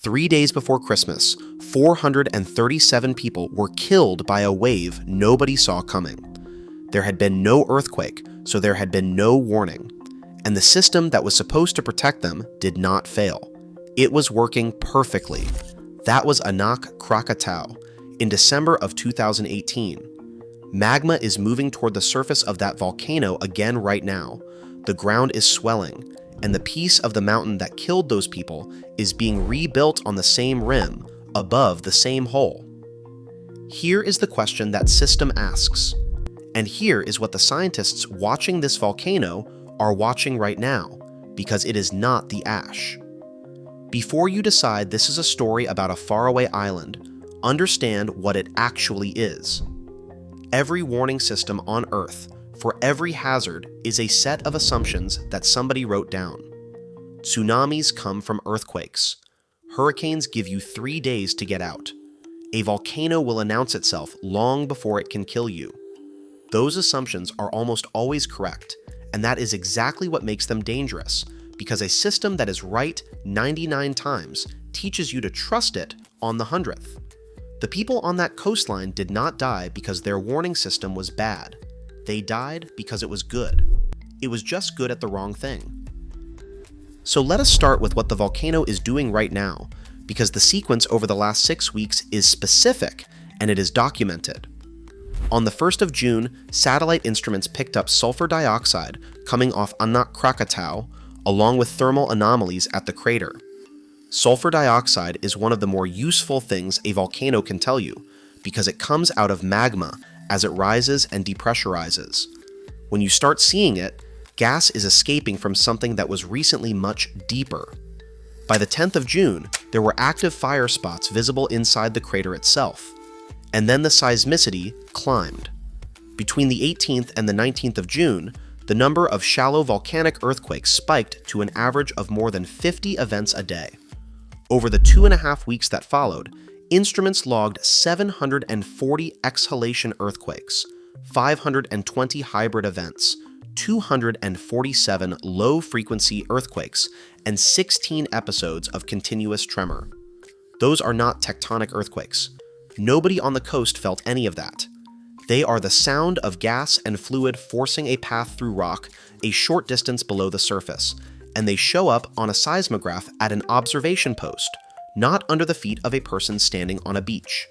3 days before Christmas, 437 people were killed by a wave nobody saw coming. There had been no earthquake, so there had been no warning. And the system that was supposed to protect them did not fail. It was working perfectly. That was Anak Krakatau in December of 2018. Magma is moving toward the surface of that volcano again right now. The ground is swelling, and the piece of the mountain that killed those people is being rebuilt on the same rim, above the same hole. Here is the question that system asks, and here is what the scientists watching this volcano are watching right now, because it is not the ash. Before you decide this is a story about a faraway island, understand what it actually is. Every warning system on Earth, for every hazard, is a set of assumptions that somebody wrote down. Tsunamis come from earthquakes. Hurricanes give you 3 days to get out. A volcano will announce itself long before it can kill you. Those assumptions are almost always correct, and that is exactly what makes them dangerous, because a system that is right 99 times teaches you to trust it on the 100th. The people on that coastline did not die because their warning system was bad. They died because it was good. It was just good at the wrong thing. So let us start with what the volcano is doing right now, because the sequence over the last 6 weeks is specific and it is documented. On the 1st of June, satellite instruments picked up sulfur dioxide coming off Anak Krakatau, along with thermal anomalies at the crater. Sulfur dioxide is one of the more useful things a volcano can tell you, because it comes out of magma as it rises and depressurizes. When you start seeing it, gas is escaping from something that was recently much deeper. By the 10th of June, there were active fire spots visible inside the crater itself, and then the seismicity climbed. Between the 18th and the 19th of June, the number of shallow volcanic earthquakes spiked to an average of more than 50 events a day. Over the 2.5 weeks that followed, instruments logged 740 exhalation earthquakes, 520 hybrid events, 247 low-frequency earthquakes, and 16 episodes of continuous tremor. Those are not tectonic earthquakes. Nobody on the coast felt any of that. They are the sound of gas and fluid forcing a path through rock a short distance below the surface, and they show up on a seismograph at an observation post, not under the feet of a person standing on a beach.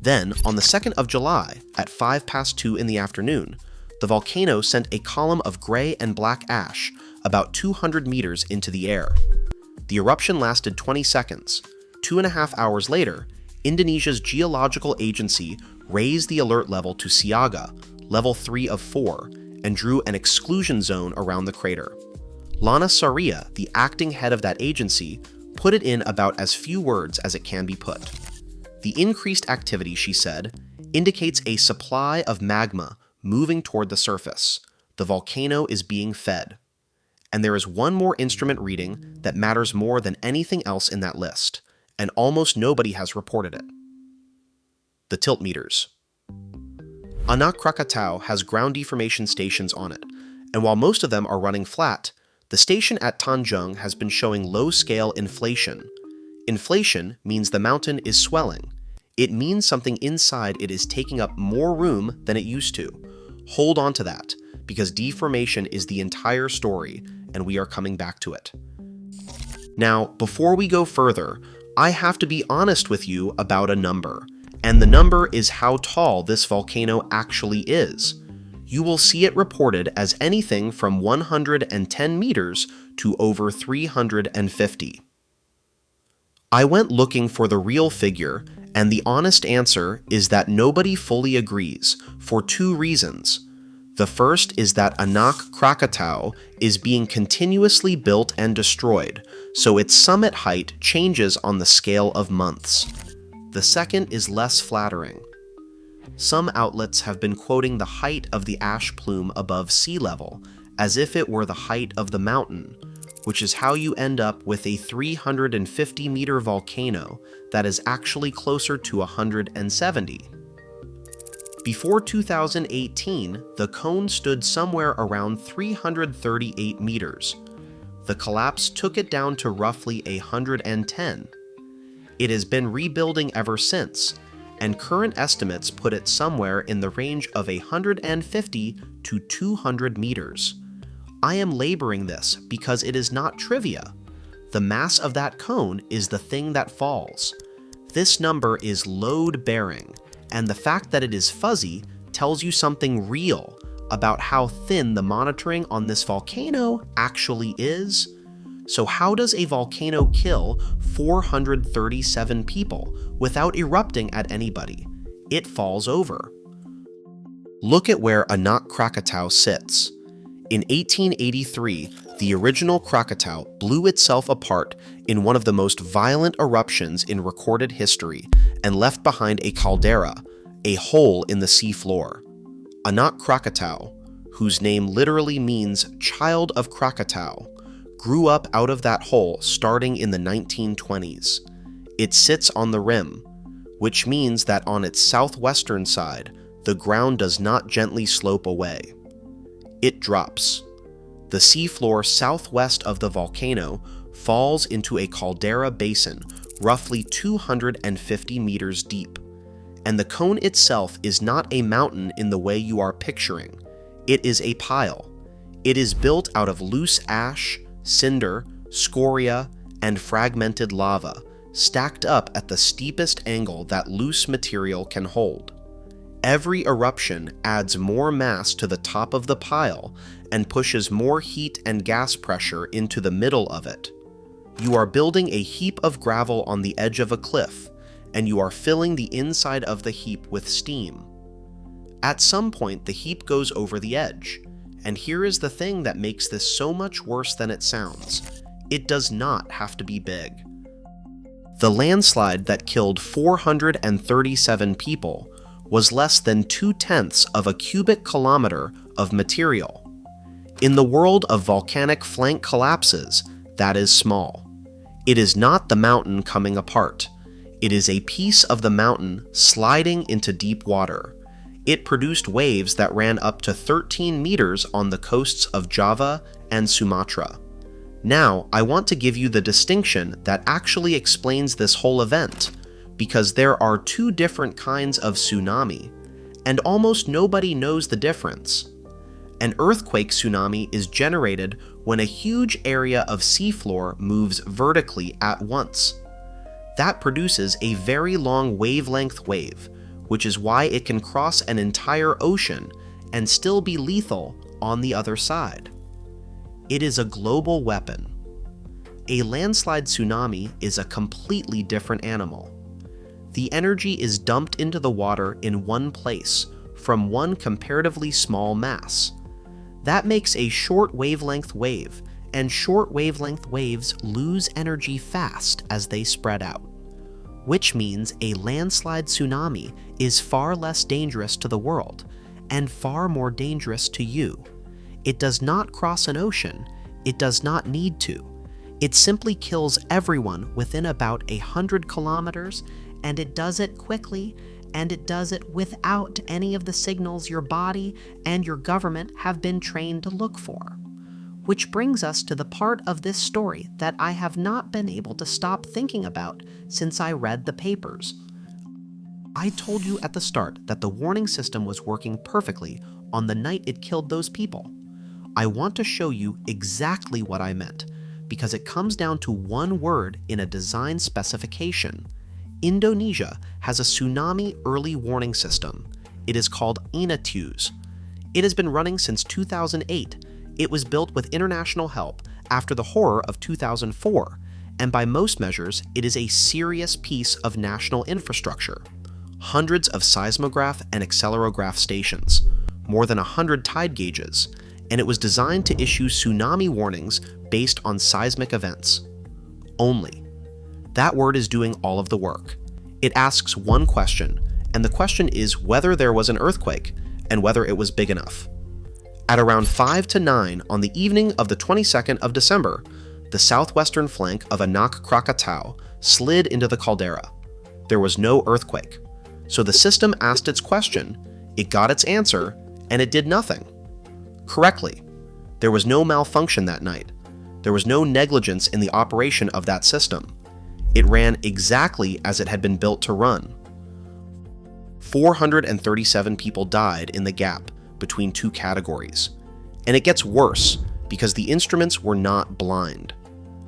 Then, on the 2nd of July, at 2:05 in the afternoon, the volcano sent a column of gray and black ash about 200 meters into the air. The eruption lasted 20 seconds. 2.5 hours later, Indonesia's geological agency raised the alert level to Siaga, level 3 of 4, and drew an exclusion zone around the crater. Lana Saria, the acting head of that agency, put it in about as few words as it can be put. The increased activity, she said, indicates a supply of magma moving toward the surface. The volcano is being fed. And there is one more instrument reading that matters more than anything else in that list, and almost nobody has reported it. The tilt meters. Anak Krakatau has ground deformation stations on it, and while most of them are running flat, the station at Tanjung has been showing low-scale inflation. Inflation means the mountain is swelling. It means something inside it is taking up more room than it used to. Hold on to that, because deformation is the entire story, and we are coming back to it. Now, before we go further, I have to be honest with you about a number, and the number is how tall this volcano actually is. You will see it reported as anything from 110 meters to over 350. I went looking for the real figure, and the honest answer is that nobody fully agrees, for 2 reasons. The first is that Anak Krakatau is being continuously built and destroyed, so its summit height changes on the scale of months. The second is less flattering. Some outlets have been quoting the height of the ash plume above sea level as if it were the height of the mountain, which is how you end up with a 350-meter volcano that is actually closer to 170. Before 2018, the cone stood somewhere around 338 meters. The collapse took it down to roughly 110. It has been rebuilding ever since, and current estimates put it somewhere in the range of 150 to 200 meters. I am laboring this because it is not trivia. The mass of that cone is the thing that falls. This number is load-bearing, and the fact that it is fuzzy tells you something real about how thin the monitoring on this volcano actually is. So how does a volcano kill 437 people without erupting at anybody? It falls over. Look at where Anak Krakatau sits. In 1883, the original Krakatau blew itself apart in one of the most violent eruptions in recorded history and left behind a caldera, a hole in the seafloor. Anak Krakatau, whose name literally means child of Krakatau, grew up out of that hole starting in the 1920s. It sits on the rim, which means that on its southwestern side, the ground does not gently slope away. It drops. The seafloor southwest of the volcano falls into a caldera basin roughly 250 meters deep, and the cone itself is not a mountain in the way you are picturing. It is a pile. It is built out of loose ash, cinder, scoria, and fragmented lava, stacked up at the steepest angle that loose material can hold. Every eruption adds more mass to the top of the pile and pushes more heat and gas pressure into the middle of it. You are building a heap of gravel on the edge of a cliff, and you are filling the inside of the heap with steam. At some point, the heap goes over the edge, and here is the thing that makes this so much worse than it sounds. It does not have to be big. The landslide that killed 437 people was less than 2/10 of a cubic kilometer of material. In the world of volcanic flank collapses, that is small. It is not the mountain coming apart. It is a piece of the mountain sliding into deep water. It produced waves that ran up to 13 meters on the coasts of Java and Sumatra. Now, I want to give you the distinction that actually explains this whole event, because there are two different kinds of tsunami, and almost nobody knows the difference. An earthquake tsunami is generated when a huge area of seafloor moves vertically at once. That produces a very long wavelength wave, which is why it can cross an entire ocean and still be lethal on the other side. It is a global weapon. A landslide tsunami is a completely different animal. The energy is dumped into the water in one place from one comparatively small mass. That makes a short wavelength wave, and short wavelength waves lose energy fast as they spread out, which means a landslide tsunami is far less dangerous to the world and far more dangerous to you. It does not cross an ocean. It does not need to. It simply kills everyone within about 100 kilometers, and it does it quickly, and it does it without any of the signals your body and your government have been trained to look for. Which brings us to the part of this story that I have not been able to stop thinking about since I read the papers. I told you at the start that the warning system was working perfectly on the night it killed those people. I want to show you exactly what I meant, because it comes down to one word in a design specification. Indonesia has a tsunami early warning system. It is called INATUS. It has been running since 2008. It was built with international help after the horror of 2004, and by most measures, it is a serious piece of national infrastructure. Hundreds of seismograph and accelerograph stations, more than 100 tide gauges, and it was designed to issue tsunami warnings based on seismic events. Only. That word is doing all of the work. It asks one question, and the question is whether there was an earthquake and whether it was big enough. At around 5 to 9 on the evening of the 22nd of December, the southwestern flank of Anak Krakatau slid into the caldera. There was no earthquake. So the system asked its question, it got its answer, and it did nothing. Correctly. There was no malfunction that night. There was no negligence in the operation of that system. It ran exactly as it had been built to run. 437 people died in the gap between two categories. And it gets worse because the instruments were not blind.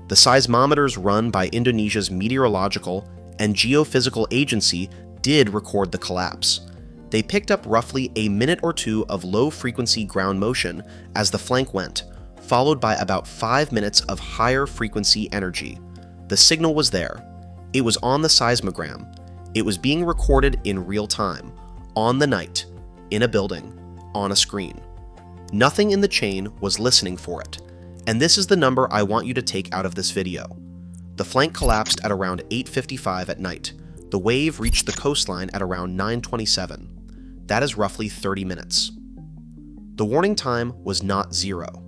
The seismometers run by Indonesia's Meteorological and Geophysical Agency did record the collapse. They picked up roughly a minute or two of low-frequency ground motion as the flank went, followed by about 5 minutes of higher frequency energy. The signal was there. It was on the seismogram. It was being recorded in real time, on the night, in a building, on a screen. Nothing in the chain was listening for it, and this is the number I want you to take out of this video. The flank collapsed at around 8:55 at night. The wave reached the coastline at around 9:27. That is roughly 30 minutes. The warning time was not 0.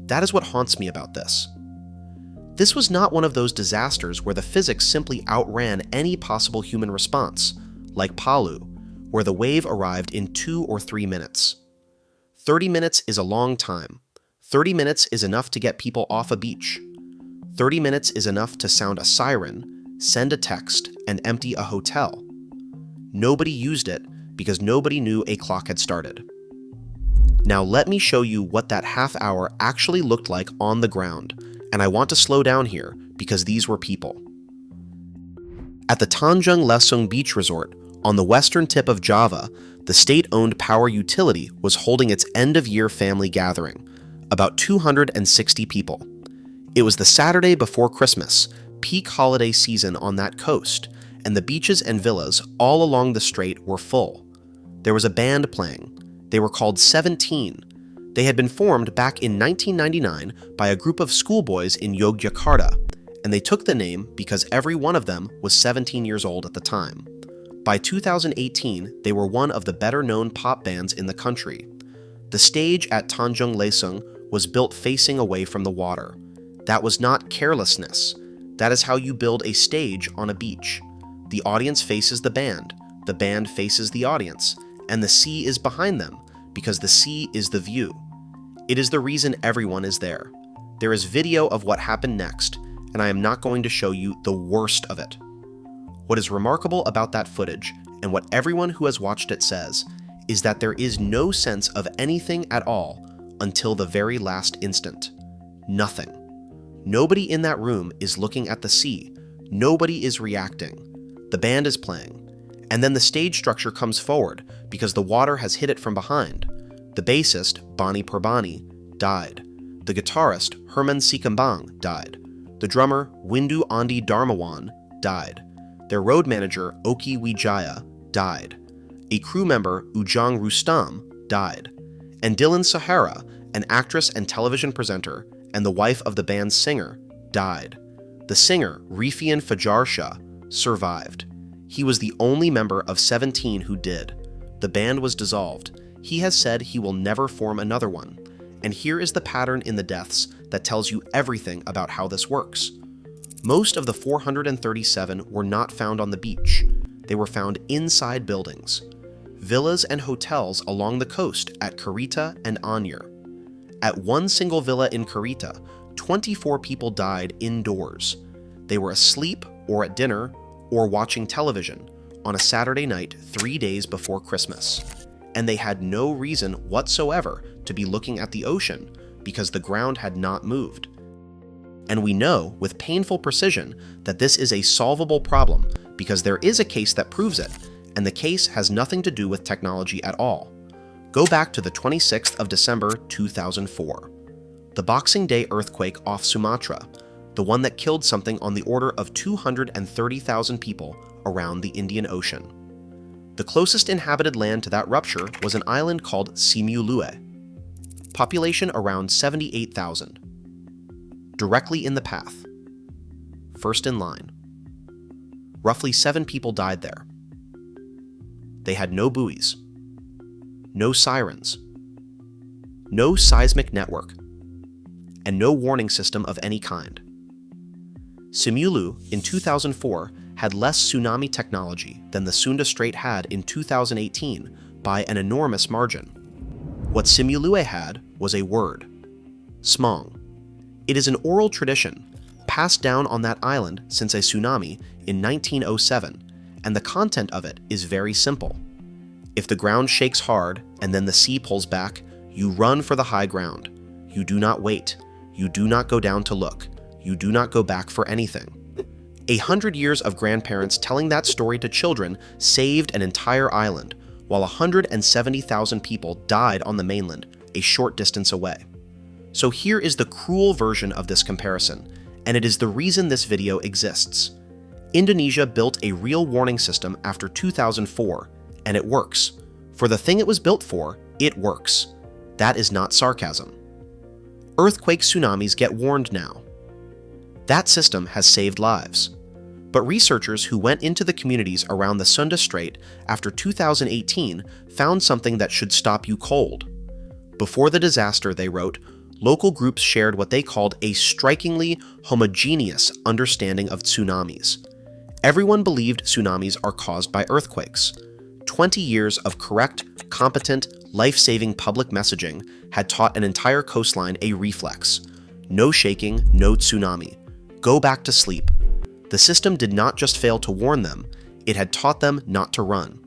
That is what haunts me about this. This was not one of those disasters where the physics simply outran any possible human response, like Palu, where the wave arrived in 2 or 3 minutes. 30 minutes is a long time. 30 minutes is enough to get people off a beach. 30 minutes is enough to sound a siren, send a text, and empty a hotel. Nobody used it because nobody knew a clock had started. Now let me show you what that half hour actually looked like on the ground, and I want to slow down here because these were people. At the Tanjung Lesung Beach Resort, on the western tip of Java, the state-owned power utility was holding its end-of-year family gathering, about 260 people. It was the Saturday before Christmas, peak holiday season on that coast, and the beaches and villas all along the strait were full. There was a band playing. They were called 17. They had been formed back in 1999 by a group of schoolboys in Yogyakarta, and they took the name because every one of them was 17 years old at the time. By 2018, they were one of the better-known pop bands in the country. The stage at Tanjung Lesung was built facing away from the water. That was not carelessness. That is how you build a stage on a beach. The audience faces the band faces the audience, and the sea is behind them, because the sea is the view. It is the reason everyone is there. There is video of what happened next, and I am not going to show you the worst of it. What is remarkable about that footage, and what everyone who has watched it says, is that there is no sense of anything at all until the very last instant. Nothing. Nobody in that room is looking at the sea. Nobody is reacting. The band is playing. And then the stage structure comes forward because the water has hit it from behind. The bassist, Bani Purbani, died. The guitarist, Herman Sikambang, died. The drummer, Windu Andi Darmawan, died. Their road manager, Oki Wijaya, died. A crew member, Ujang Rustam, died. And Dylan Sahara, an actress and television presenter, and the wife of the band's singer, died. The singer, Rifian Fajar Shah, survived. He was the only member of 17 who did. The band was dissolved. He has said he will never form another one. And here is the pattern in the deaths that tells you everything about how this works. Most of the 437 were not found on the beach. They were found inside buildings. Villas and hotels along the coast at Kurita and Anyer. At one single villa in Kurita, 24 people died indoors. They were asleep or at dinner or watching television on a Saturday night 3 days before Christmas. And they had no reason whatsoever to be looking at the ocean because the ground had not moved. And we know with painful precision that this is a solvable problem because there is a case that proves it, and the case has nothing to do with technology at all. Go back to the 26th of December 2004. The Boxing Day earthquake off Sumatra, the one that killed something on the order of 230,000 people around the Indian Ocean. The closest inhabited land to that rupture was an island called Simulue. Population around 78,000. Directly in the path. First in line. Roughly 7 people died there. They had no buoys, no sirens, no seismic network, and no warning system of any kind. Simulu in 2004 had less tsunami technology than the Sunda Strait had in 2018 by an enormous margin. What Simulue had was a word, smong. It is an oral tradition, passed down on that island since a tsunami in 1907, and the content of it is very simple. If the ground shakes hard and then the sea pulls back, you run for the high ground. You do not wait. You do not go down to look. You do not go back for anything. 100 years of grandparents telling that story to children saved an entire island, while 170,000 people died on the mainland a short distance away. So here is the cruel version of this comparison, and it is the reason this video exists. Indonesia built a real warning system after 2004, and it works. For the thing it was built for, it works. That is not sarcasm. Earthquake tsunamis get warned now. That system has saved lives. But researchers who went into the communities around the Sunda Strait after 2018 found something that should stop you cold. Before the disaster, they wrote, local groups shared what they called a strikingly homogeneous understanding of tsunamis. Everyone believed tsunamis are caused by earthquakes. 20 years of correct, competent, life-saving public messaging had taught an entire coastline a reflex. No shaking, no tsunami. Go back to sleep. The system did not just fail to warn them, it had taught them not to run.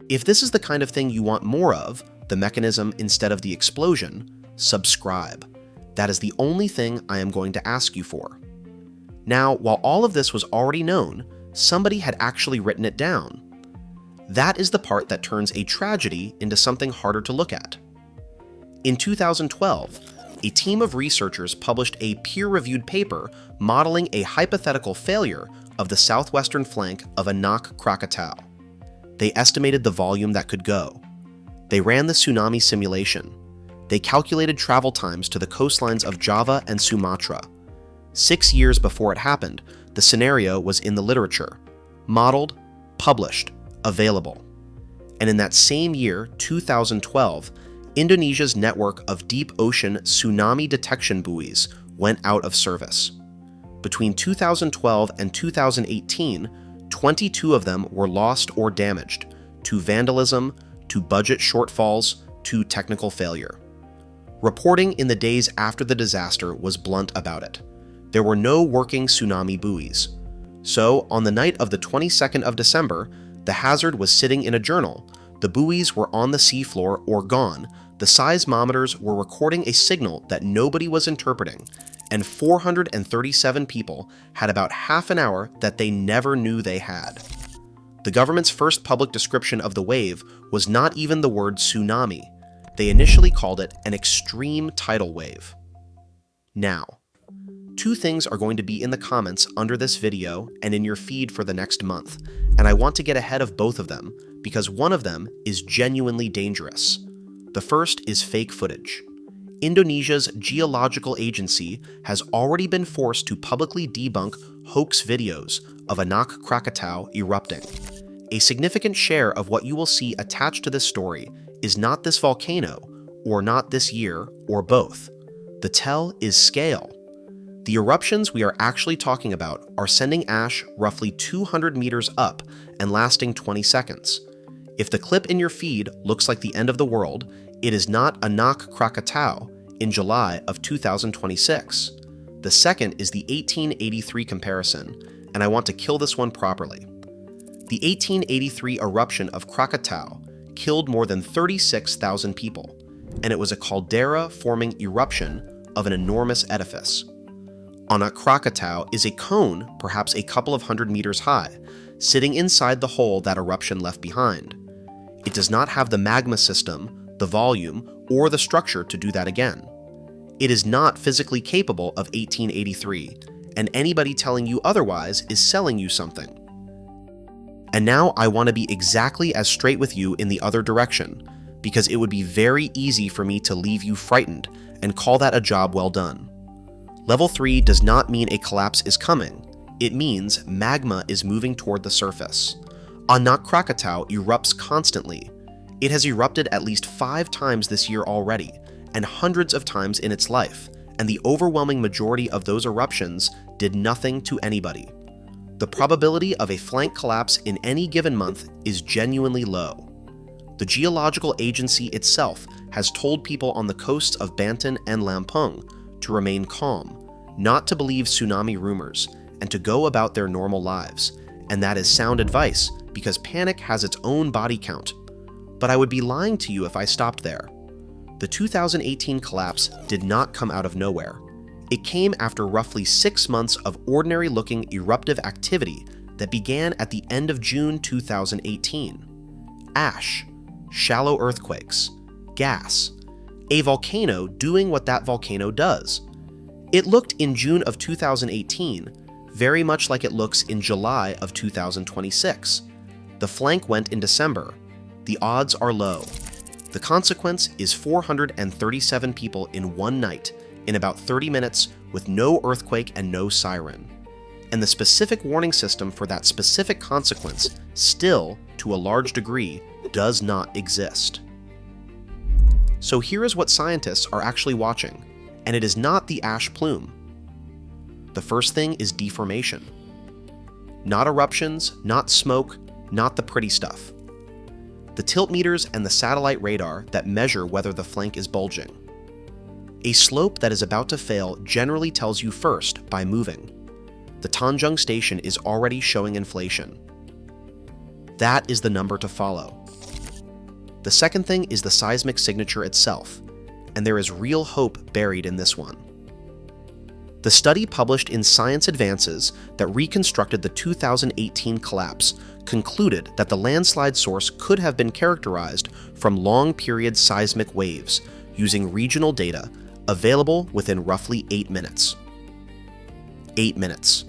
If this is the kind of thing you want more of, the mechanism instead of the explosion, subscribe. That is the only thing I am going to ask you for. Now, while all of this was already known, somebody had actually written it down. That is the part that turns a tragedy into something harder to look at. In 2012, a team of researchers published a peer-reviewed paper modeling a hypothetical failure of the southwestern flank of Anak Krakatau. They estimated the volume that could go. They ran the tsunami simulation. They calculated travel times to the coastlines of Java and Sumatra. 6 years before it happened, the scenario was in the literature, modeled, published, available. And in that same year, 2012, Indonesia's network of deep ocean tsunami detection buoys went out of service. Between 2012 and 2018, 22 of them were lost or damaged, to vandalism, to budget shortfalls, to technical failure. Reporting in the days after the disaster was blunt about it. There were no working tsunami buoys. So, on the night of the 22nd of December, the hazard was sitting in a journal. The buoys were on the seafloor or gone. The seismometers were recording a signal that nobody was interpreting, and 437 people had about half an hour that they never knew they had. The government's first public description of the wave was not even the word tsunami. They initially called it an extreme tidal wave. Now, 2 things are going to be in the comments under this video and in your feed for the next month, and I want to get ahead of both of them because one of them is genuinely dangerous. The first is fake footage. Indonesia's geological agency has already been forced to publicly debunk hoax videos of Anak Krakatau erupting. A significant share of what you will see attached to this story is not this volcano, or not this year, or both. The tell is scale. The eruptions we are actually talking about are sending ash roughly 200 meters up and lasting 20 seconds. If the clip in your feed looks like the end of the world, it is not Anak Krakatau in July of 2026. The second is the 1883 comparison, and I want to kill this one properly. The 1883 eruption of Krakatau killed more than 36,000 people, and it was a caldera-forming eruption of an enormous edifice. Anak Krakatau is a cone, perhaps a couple of 100 meters high, sitting inside the hole that eruption left behind. It does not have the magma system, the volume, or the structure to do that again. It is not physically capable of 1883, and anybody telling you otherwise is selling you something. And now I want to be exactly as straight with you in the other direction, because it would be very easy for me to leave you frightened and call that a job well done. Level 3 does not mean a collapse is coming. It means magma is moving toward the surface. Anak Krakatau erupts constantly. It has erupted at least 5 times this year already, and hundreds of times in its life, and the overwhelming majority of those eruptions did nothing to anybody. The probability of a flank collapse in any given month is genuinely low. The geological agency itself has told people on the coasts of Banten and Lampung to remain calm. not to believe tsunami rumors, and to go about their normal lives, and that is sound advice because panic has its own body count. But I would be lying to you if I stopped there. The 2018 collapse did not come out of nowhere. It came after roughly 6 months of ordinary-looking eruptive activity that began at the end of June 2018. Ash, shallow earthquakes, gas, a volcano doing what that volcano does. It looked in June of 2018 very much like it looks in July of 2026. The flank went in December. The odds are low. The consequence is 437 people in one night, in about 30 minutes, with no earthquake and no siren. And the specific warning system for that specific consequence still, to a large degree, does not exist. So here is what scientists are actually watching, and it is not the ash plume. The first thing is deformation. Not eruptions, not smoke, not the pretty stuff. The tilt meters and the satellite radar that measure whether the flank is bulging. A slope that is about to fail generally tells you first by moving. The Tanjung station is already showing inflation. That is the number to follow. The second thing is the seismic signature itself, and there is real hope buried in this one. The study published in Science Advances that reconstructed the 2018 collapse concluded that the landslide source could have been characterized from long-period seismic waves using regional data available within roughly 8 minutes. 8 minutes.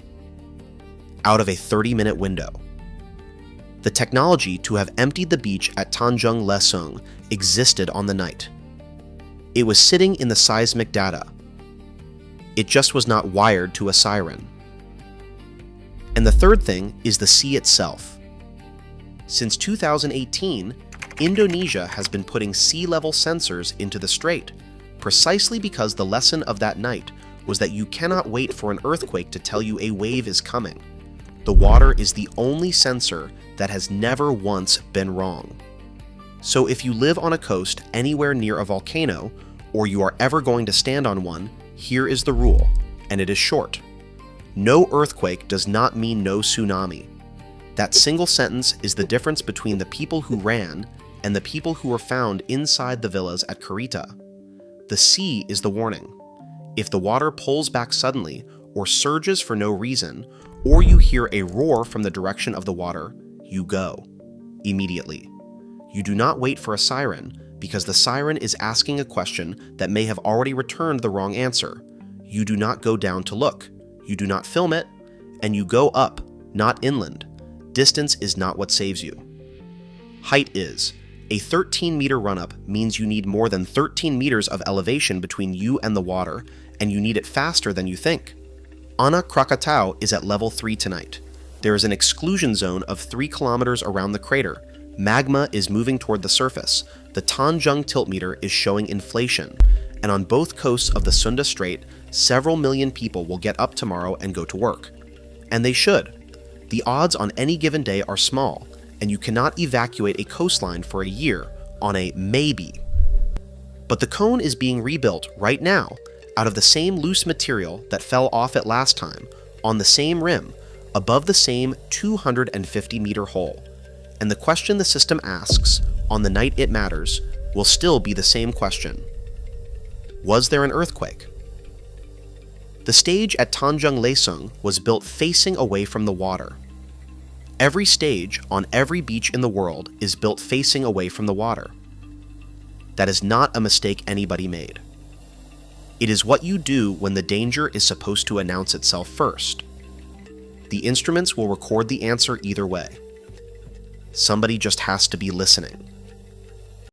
Out of a 30-minute window. The technology to have emptied the beach at Tanjung Lesung existed on the night. It was sitting in the seismic data. It just was not wired to a siren. And the third thing is the sea itself. Since 2018, Indonesia has been putting sea level sensors into the strait, precisely because the lesson of that night was that you cannot wait for an earthquake to tell you a wave is coming. The water is the only sensor that has never once been wrong. So if you live on a coast anywhere near a volcano, or you are ever going to stand on one, here is the rule, and it is short. No earthquake does not mean no tsunami. That single sentence is the difference between the people who ran and the people who were found inside the villas at Kurita. The sea is the warning. If the water pulls back suddenly, or surges for no reason, or you hear a roar from the direction of the water, you go. Immediately. You do not wait for a siren, because the siren is asking a question that may have already returned the wrong answer. You do not go down to look. You do not film it, and you go up, not inland. Distance is not what saves you. Height is. A 13-meter run-up means you need more than 13 meters of elevation between you and the water, and you need it faster than you think. Anak Krakatau is at level 3 tonight. There is an exclusion zone of 3 kilometers around the crater. Magma is moving toward the surface. The Tanjung tiltmeter is showing inflation, and on both coasts of the Sunda Strait, several million people will get up tomorrow and go to work. And they should. The odds on any given day are small, and you cannot evacuate a coastline for a year on a maybe. But the cone is being rebuilt right now out of the same loose material that fell off it last time, on the same rim, above the same 250-meter hole. And the question the system asks, on the night it matters, will still be the same question. Was there an earthquake? The stage at Tanjung Lesung was built facing away from the water. Every stage on every beach in the world is built facing away from the water. That is not a mistake anybody made. It is what you do when the danger is supposed to announce itself first. The instruments will record the answer either way. Somebody just has to be listening.